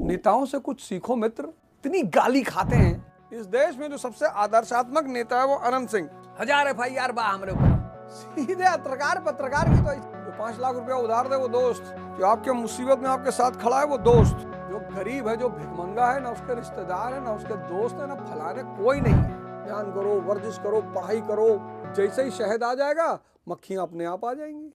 नेताओं से कुछ सीखो मित्र, इतनी गाली खाते हैं। इस देश में जो सबसे आदर्शात्मक नेता है वो अनंत सिंह। हजार FIR बा हमरे ऊपर। सीधे पत्रकार की तो जो 5 लाख रुपया उधार दे वो दोस्त, जो आपके मुसीबत में आपके साथ खड़ा है वो दोस्त, जो गरीब है, जो भिखमंगा है, ना उसके रिश्तेदार है, ना उसके दोस्त है, ना फलाने कोई नहीं है। ध्यान करो, वर्जिश करो, पढ़ाई करो, जैसे ही शहद आ जाएगा मक्खियां अपने आप आ जाएंगी।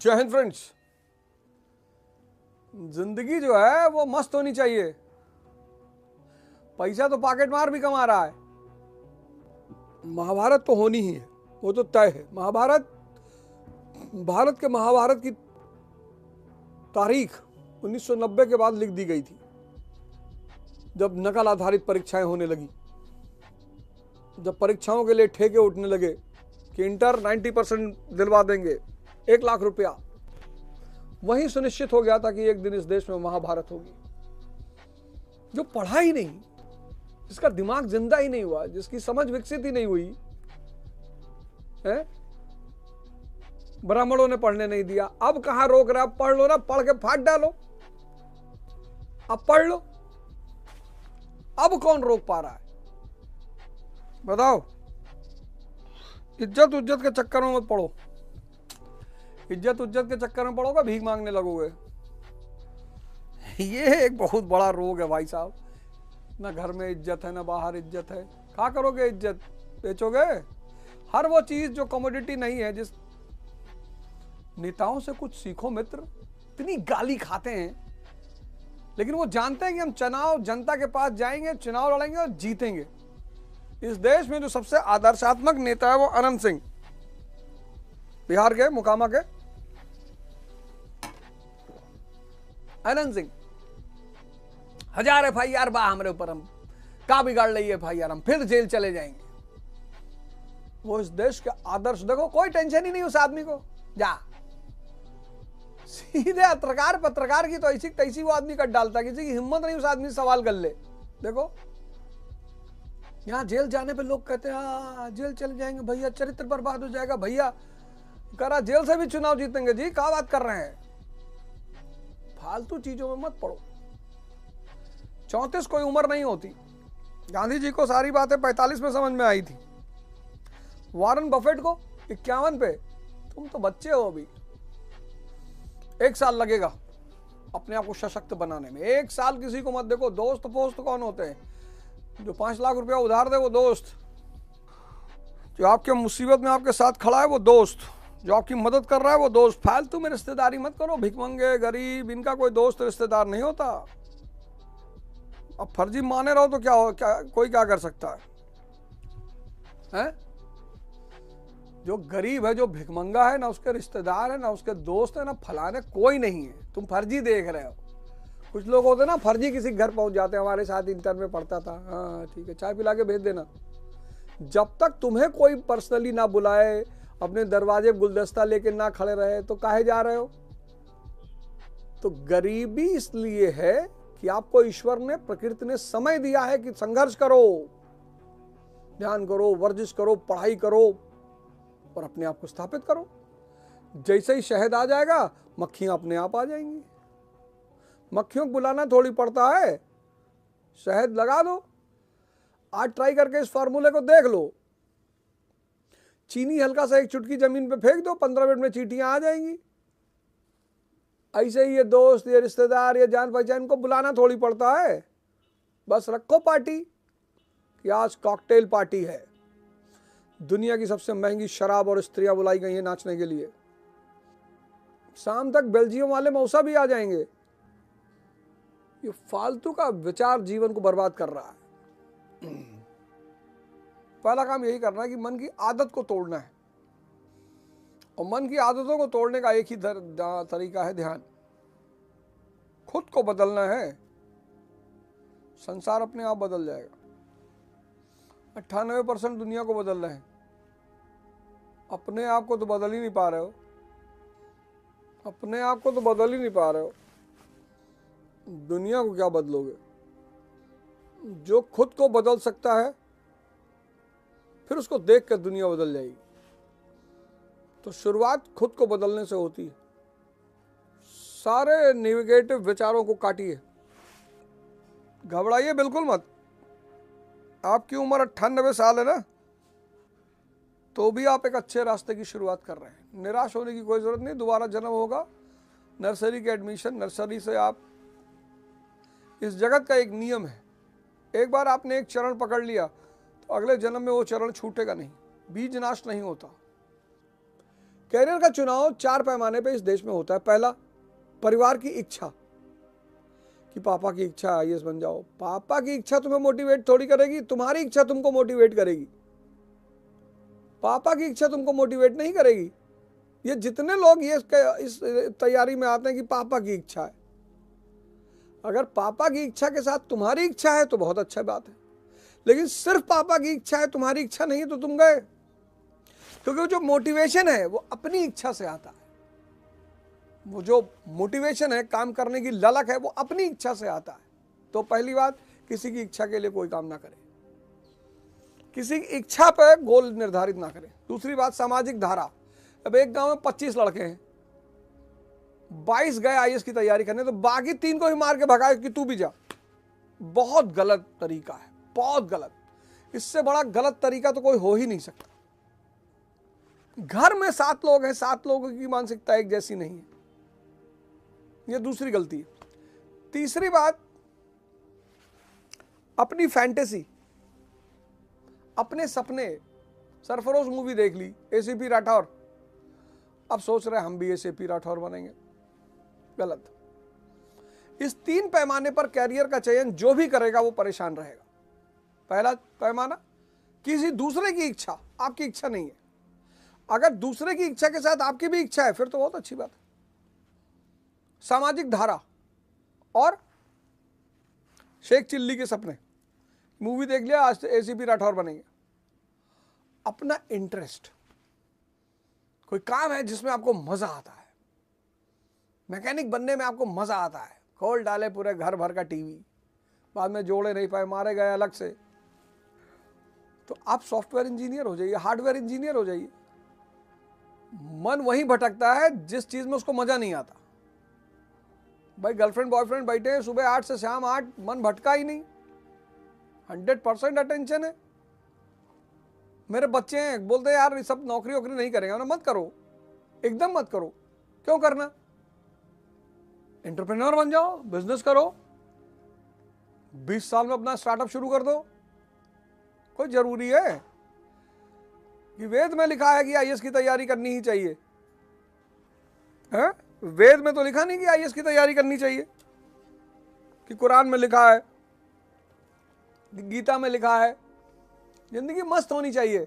जय हिंद फ्रेंड्स। जिंदगी जो है वो मस्त होनी चाहिए। पैसा तो पॉकेट मार भी कमा रहा है। महाभारत तो होनी ही है, वो तो तय है। महाभारत, भारत के महाभारत की तारीख 1990 के बाद लिख दी गई थी, जब नकल आधारित परीक्षाएं होने लगी, जब परीक्षाओं के लिए ठेके उठने लगे कि इंटर 90% दिलवा देंगे, 1 लाख रुपया। वही सुनिश्चित हो गया था कि एक दिन इस देश में महाभारत होगी। जो पढ़ा ही नहीं, जिसका दिमाग जिंदा ही नहीं हुआ, जिसकी समझ विकसित ही नहीं हुई है, ब्राह्मणों ने पढ़ने नहीं दिया। अब कहां रोक रहा? अब पढ़ लो ना, पढ़ के फाड़ डालो, अब पढ़ लो। अब कौन रोक पा रहा है बताओ? इज्जत उज्जत के चक्कर में मत पढ़ो। इज्जत उज्जत के चक्कर में पड़ोगे, भीख मांगने लगोगे। ये एक बहुत बड़ा रोग है भाई साहब। ना घर में इज्जत है, ना बाहर इज्जत है। क्या करोगे? इज्जत बेचोगे? हर वो चीज जो कमोडिटी नहीं है। जिस नेताओं से कुछ सीखो मित्र, इतनी गाली खाते हैं, लेकिन वो जानते हैं कि हम चुनाव जनता के पास जाएंगे, चुनाव लड़ेंगे और जीतेंगे। इस देश में जो सबसे आदर्शात्मक नेता है वो अनंत सिंह, बिहार के मोकामा के अनंत सिंह। हजार FIR बा हमरे ऊपर, हम का बिगाड़ ली FIR, हम फिर जेल चले जाएंगे। वो इस देश के आदर्श, देखो कोई टेंशन ही नहीं उस आदमी को। जा सीधे पत्रकार की तो ऐसी तैसी वो आदमी कट डालता, किसी की हिम्मत नहीं उस आदमी से सवाल कर ले। देखो यहां जेल जाने पे लोग कहते हैं जेल चले जाएंगे भैया, चरित्र बर्बाद हो जाएगा भैया। करा जेल से भी चुनाव जीतेंगे जी, क्या बात कर रहे हैं? फालतू चीजों में मत पड़ो। 34 कोई उम्र नहीं होती। गांधी जी को सारी बातें 45 में समझ में आई थी। वॉरेन बफेट को 51 पे। तुम तो बच्चे हो अभी। 1 साल लगेगा अपने आप को सशक्त बनाने में। 1 साल किसी को मत देखो। दोस्त पोस्त कौन होते हैं? जो 5 लाख रुपया उधार दे वो दोस्त, जो आपके मुसीबत में आपके साथ खड़ा है वो दोस्त, जो आपकी मदद कर रहा है वो दोस्त। फालतू में रिश्तेदारी मत करो। भिखमंगे, गरीब, इनका कोई दोस्त रिश्तेदार नहीं होता। अब फर्जी माने रहो तो कोई क्या कर सकता है? जो गरीब है, जो भिखमंगा है, ना उसके रिश्तेदार है, ना उसके दोस्त है, ना फलाने कोई नहीं है। तुम फर्जी देख रहे हो। कुछ लोग होते ना फर्जी किसी घर पहुंच जाते हैं। हमारे साथ इंटर में पढ़ता था, हाँ ठीक है, चाय पिला के भेज देना। जब तक तुम्हें कोई पर्सनली ना बुलाए, अपने दरवाजे गुलदस्ता लेके ना खड़े रहे, तो काहे जा रहे हो? तो गरीबी इसलिए है कि आपको ईश्वर ने, प्रकृति ने समय दिया है कि संघर्ष करो, ध्यान करो, वर्जिश करो, पढ़ाई करो और अपने आप को स्थापित करो। जैसे ही शहद आ जाएगा मक्खियां अपने आप आ जाएंगी। मक्खियों को बुलाना थोड़ी पड़ता है। शहद लगा दो। आज ट्राई करके इस फॉर्मूले को देख लो। चीनी हल्का सा एक चुटकी जमीन पे फेंक दो, 15 मिनट में चींटियां आ जाएंगी। ऐसे ही ये दोस्त, ये रिश्तेदार, ये जान पहचान को बुलाना थोड़ी पड़ता है। बस रखो पार्टी कि आज कॉकटेल पार्टी है। दुनिया की सबसे महंगी शराब और स्त्रियां बुलाई गई हैं नाचने के लिए। शाम तक बेल्जियम वाले मौसा भी आ जाएंगे। ये फालतू का विचार जीवन को बर्बाद कर रहा है। पहला काम यही करना है कि मन की आदत को तोड़ना है। और मन की आदतों को तोड़ने का एक ही तरीका है ध्यान। खुद को बदलना है, संसार अपने आप बदल जाएगा। 98% दुनिया को बदल रहे हैं। अपने आप को तो बदल ही नहीं पा रहे हो, अपने आप को तो बदल ही नहीं पा रहे हो, दुनिया को क्या बदलोगे? जो खुद को बदल सकता है फिर उसको देख कर दुनिया बदल जाएगी। तो शुरुआत खुद को बदलने से होती है। सारे नेगेटिव विचारों को काटिए, घबराइए बिल्कुल मत। आपकी उम्र 98 साल है ना, तो भी आप एक अच्छे रास्ते की शुरुआत कर रहे हैं। निराश होने की कोई जरूरत नहीं, दोबारा जन्म होगा, नर्सरी के एडमिशन, नर्सरी से आप, इस जगत का एक नियम है, एक बार आपने एक चरण पकड़ लिया तो अगले जन्म में वो चरण छूटेगा नहीं, बीज नाश नहीं होता। कैरियर का चुनाव 4 पैमाने पे इस देश में होता है। पहला, परिवार की इच्छा, कि पापा की इच्छा आईएएस बन जाओ। पापा की इच्छा तुम्हें मोटिवेट थोड़ी करेगी, तुम्हारी इच्छा तुमको मोटिवेट करेगी। पापा की इच्छा तुमको मोटिवेट नहीं करेगी। ये जितने लोग ये इस तैयारी में आते हैं कि पापा की इच्छा है, अगर पापा की इच्छा के साथ तुम्हारी इच्छा है तो बहुत अच्छा बात है, लेकिन सिर्फ पापा की इच्छा है, तुम्हारी इच्छा नहीं, तो तुम गए। क्योंकि जो मोटिवेशन है वो अपनी इच्छा से आता है। वो जो मोटिवेशन है, काम करने की ललक है, वो अपनी इच्छा से आता है। तो पहली बात, किसी की इच्छा के लिए कोई काम ना करे, किसी की इच्छा पर गोल निर्धारित ना करें। दूसरी बात, सामाजिक धारा। अब एक गांव में 25 लड़के हैं, 22 गए आईएएस की तैयारी करने, तो बाकी 3 को ही मार के भगाए कि तू भी जा। बहुत गलत तरीका है, बहुत गलत। इससे बड़ा गलत तरीका तो कोई हो ही नहीं सकता। घर में 7 लोग हैं, 7 लोगों की मानसिकता एक जैसी नहीं है, यह दूसरी गलती है। तीसरी बात, अपनी फैंटेसी, अपने सपने। सरफरोश मूवी देख ली, एसीपी राठौर, अब सोच रहे हम भी एसीपी राठौर बनेंगे, गलत। इस 3 पैमाने पर कैरियर का चयन जो भी करेगा वो परेशान रहेगा। पहला पैमाना, किसी दूसरे की इच्छा, आपकी इच्छा नहीं है। अगर दूसरे की इच्छा के साथ आपकी भी इच्छा है फिर तो बहुत अच्छी बात है। सामाजिक धारा और शेख चिल्ली के सपने, मूवी देख लिया, आज एसीपी राठौर बनेंगे। अपना इंटरेस्ट, कोई काम है जिसमें आपको मजा आता है, मैकेनिक बनने में आपको मजा आता है, खोल डाले पूरे घर भर का टीवी, बाद में जोड़े नहीं पाए, मारे गए अलग से, तो आप सॉफ्टवेयर इंजीनियर हो जाइए, हार्डवेयर इंजीनियर हो जाइए। मन वहीं भटकता है जिस चीज में उसको मजा नहीं आता। भाई गर्लफ्रेंड बॉयफ्रेंड बैठे हैं सुबह 8 से शाम 8, मन भटका ही नहीं, 100% अटेंशन है। मेरे बच्चे हैं, बोलते हैं यार ये सब नौकरी वोकरी नहीं करेंगे, मत करो, एकदम मत करो। क्यों करना? एंटरप्रेन्योर बन जाओ, बिजनेस करो, 20 साल में अपना स्टार्टअप शुरू कर दो। कोई जरूरी है कि वेद में लिखा है कि आईएएस की तैयारी करनी ही चाहिए है? वेद में तो लिखा नहीं कि आईएएस की तैयारी करनी चाहिए, कि कुरान में लिखा है, गीता में लिखा है। जिंदगी मस्त होनी चाहिए।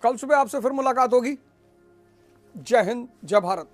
कल सुबह आपसे फिर मुलाकात होगी। जय हिंद, जय भारत।